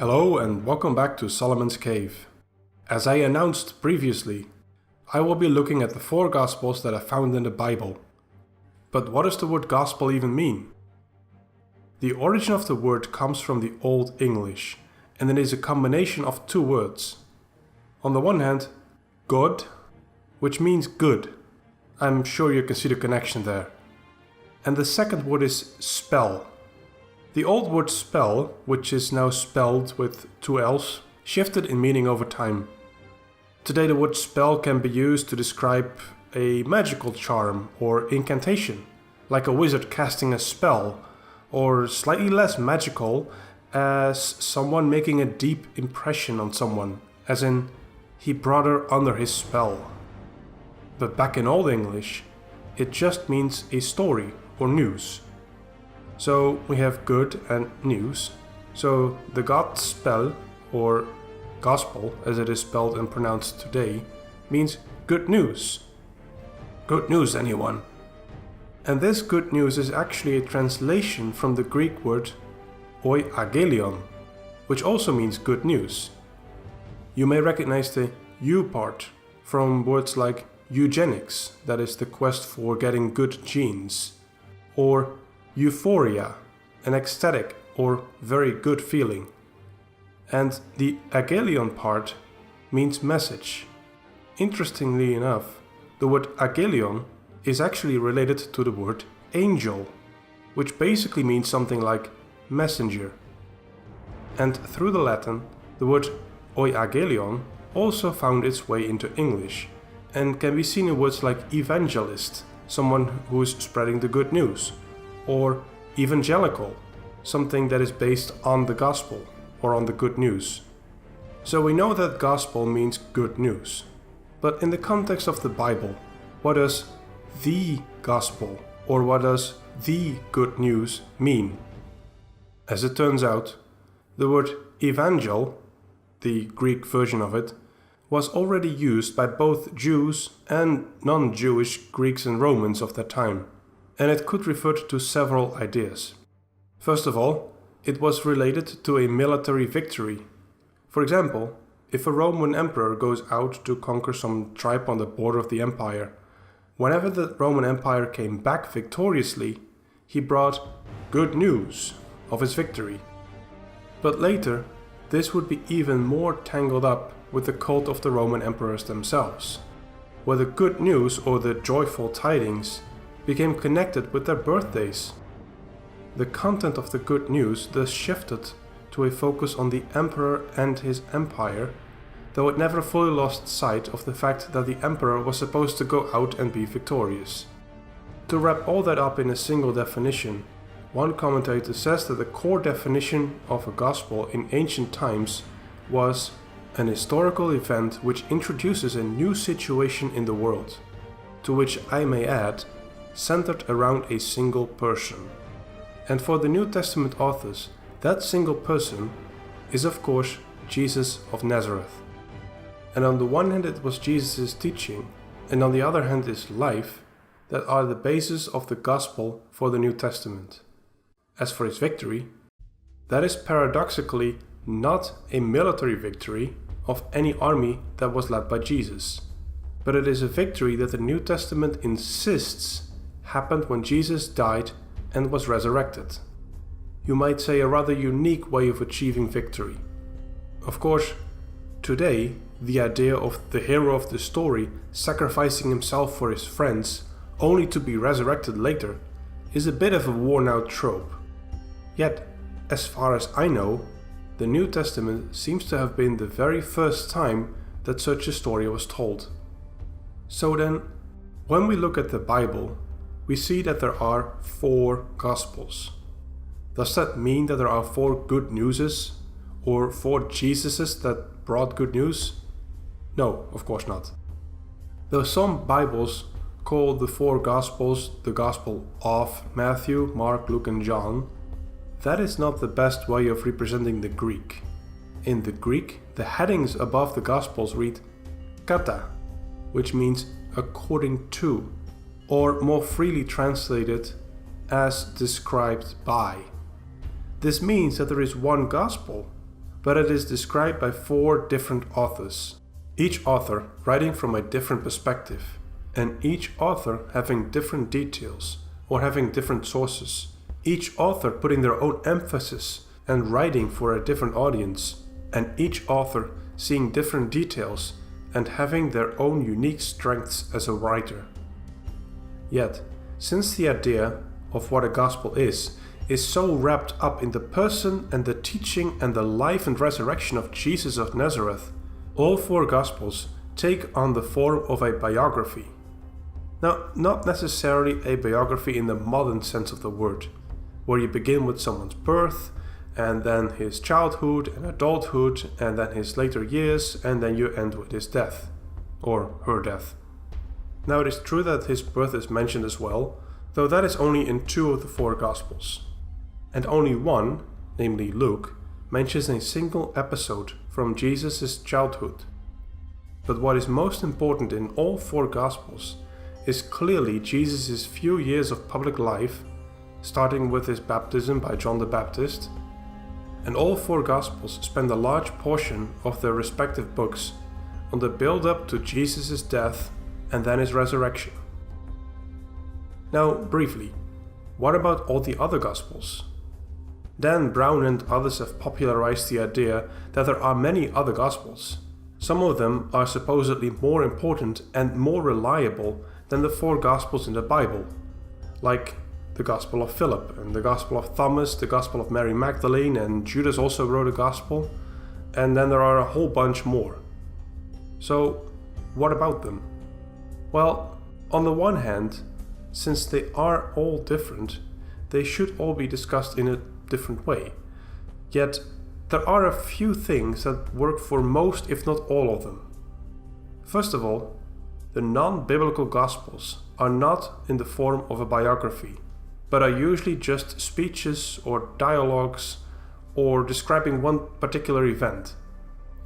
Hello and welcome back to Solomon's Cave. As I announced previously, I will be looking at the 4 Gospels that are found in the Bible. But what does the word Gospel even mean? The origin of the word comes from the Old English, and it is a combination of 2 words. On the one hand, God, which means good. I'm sure you can see the connection there. And the second word is spell. The old word spell, which is now spelled with 2 L's, shifted in meaning over time. Today the word spell can be used to describe a magical charm or incantation, like a wizard casting a spell, or slightly less magical, as someone making a deep impression on someone, as in, he brought her under his spell. But back in Old English, it just means a story or news. So we have good and news. So the Godspell, or Gospel as it is spelled and pronounced today, means good news. Good news, anyone? And this good news is actually a translation from the Greek word euangelion, which also means good news. You may recognize the eu part from words like eugenics, that is the quest for getting good genes, or euphoria, an ecstatic or very good feeling. And the agelion part means message. Interestingly enough, the word agelion is actually related to the word angel, which basically means something like messenger. And through the Latin, the word euangelion also found its way into English, and can be seen in words like evangelist, someone who is spreading the good news, or evangelical, something that is based on the gospel or on the good news. So we know that gospel means good news. But in the context of the Bible, what does the gospel or what does the good news mean? As it turns out, the word evangel, the Greek version of it, was already used by both Jews and non-Jewish Greeks and Romans of that time, and it could refer to several ideas. First of all, it was related to a military victory. For example, if a Roman emperor goes out to conquer some tribe on the border of the empire, whenever the Roman Empire came back victoriously, he brought good news of his victory. But later, this would be even more tangled up with the cult of the Roman emperors themselves, where the good news or the joyful tidings became connected with their birthdays. The content of the good news thus shifted to a focus on the emperor and his empire, though it never fully lost sight of the fact that the emperor was supposed to go out and be victorious. To wrap all that up in a single definition, one commentator says that the core definition of a gospel in ancient times was an historical event which introduces a new situation in the world, to which I may add, centered around a single person. And for the New Testament authors, that single person is of course Jesus of Nazareth. And on the one hand it was Jesus' teaching, and on the other hand his life, that are the basis of the gospel for the New Testament. As for his victory, that is paradoxically not a military victory of any army that was led by Jesus, but it is a victory that the New Testament insists happened when Jesus died and was resurrected. You might say a rather unique way of achieving victory. Of course, today, the idea of the hero of the story sacrificing himself for his friends only to be resurrected later is a bit of a worn-out trope. Yet, as far as I know, the New Testament seems to have been the very first time that such a story was told. So then, when we look at the Bible, we see that there are 4 Gospels. Does that mean that there are 4 good newses? Or 4 Jesuses that brought good news? No, of course not. Though some Bibles call the 4 Gospels the Gospel of Matthew, Mark, Luke and John, that is not the best way of representing the Greek. In the Greek, the headings above the Gospels read kata, which means according to, or more freely translated, as described by. This means that there is one Gospel, but it is described by 4 different authors, each author writing from a different perspective, and each author having different details or having different sources, each author putting their own emphasis and writing for a different audience, and each author seeing different details and having their own unique strengths as a writer. Yet, since the idea of what a gospel is so wrapped up in the person and the teaching and the life and resurrection of Jesus of Nazareth, all 4 Gospels take on the form of a biography. Now, not necessarily a biography in the modern sense of the word, where you begin with someone's birth, and then his childhood and adulthood, and then his later years, and then you end with his death, or her death. Now, it is true that his birth is mentioned as well, though that is only in 2 of the 4 Gospels. And only one, namely Luke, mentions a single episode from Jesus' childhood. But what is most important in all 4 Gospels is clearly Jesus' few years of public life, starting with his baptism by John the Baptist, and all 4 Gospels spend a large portion of their respective books on the build-up to Jesus' death and then his resurrection. Now, briefly, what about all the other Gospels? Dan Brown and others have popularized the idea that there are many other Gospels. Some of them are supposedly more important and more reliable than the 4 Gospels in the Bible, like the Gospel of Philip and the Gospel of Thomas, the Gospel of Mary Magdalene, and Judas also wrote a Gospel, and then there are a whole bunch more. So, what about them? Well, on the one hand, since they are all different, they should all be discussed in a different way. Yet, there are a few things that work for most, if not all of them. First of all, the non-biblical Gospels are not in the form of a biography, but are usually just speeches or dialogues or describing one particular event.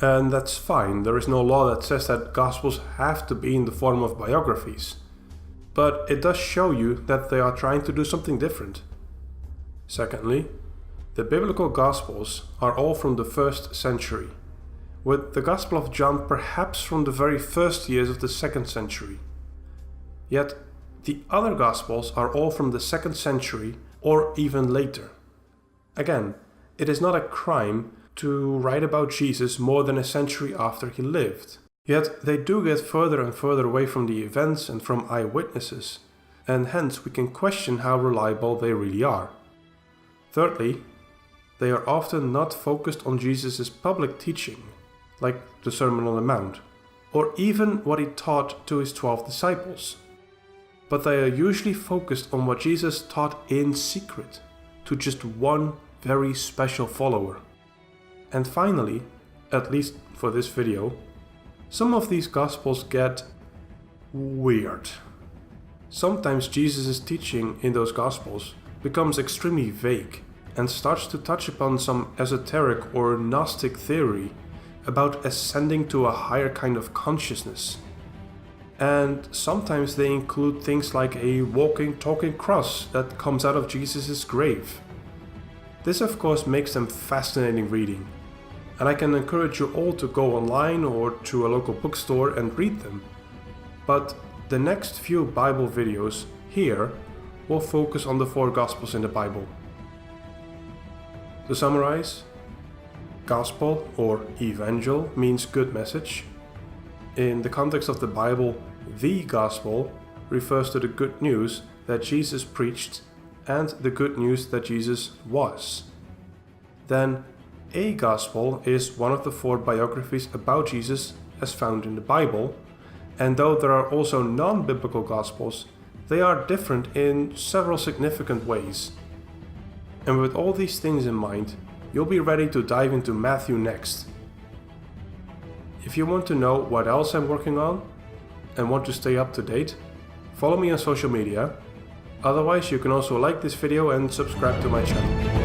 And that's fine, there is no law that says that Gospels have to be in the form of biographies. But it does show you that they are trying to do something different. Secondly, the biblical Gospels are all from the 1st century, with the Gospel of John perhaps from the very first years of the 2nd century. Yet, the other Gospels are all from the 2nd century or even later. Again, it is not a crime to write about Jesus more than a century after he lived. Yet they do get further and further away from the events and from eyewitnesses, and hence we can question how reliable they really are. Thirdly, they are often not focused on Jesus' public teaching, like the Sermon on the Mount, or even what he taught to his 12 disciples. But they are usually focused on what Jesus taught in secret, to just one very special follower. And finally, at least for this video, some of these Gospels get weird. Sometimes Jesus' teaching in those Gospels becomes extremely vague and starts to touch upon some esoteric or Gnostic theory about ascending to a higher kind of consciousness. And sometimes they include things like a walking, talking cross that comes out of Jesus' grave. This of course makes them fascinating reading, and I can encourage you all to go online or to a local bookstore and read them. But the next few Bible videos here will focus on the 4 Gospels in the Bible. To summarize, Gospel or Evangel means good message. In the context of the Bible, the Gospel refers to the good news that Jesus preached and the good news that Jesus was. Then, a Gospel is one of the 4 biographies about Jesus as found in the Bible, and though there are also non-biblical Gospels, they are different in several significant ways. And with all these things in mind, you'll be ready to dive into Matthew next. If you want to know what else I'm working on and want to stay up to date, follow me on social media. Otherwise, you can also like this video and subscribe to my channel.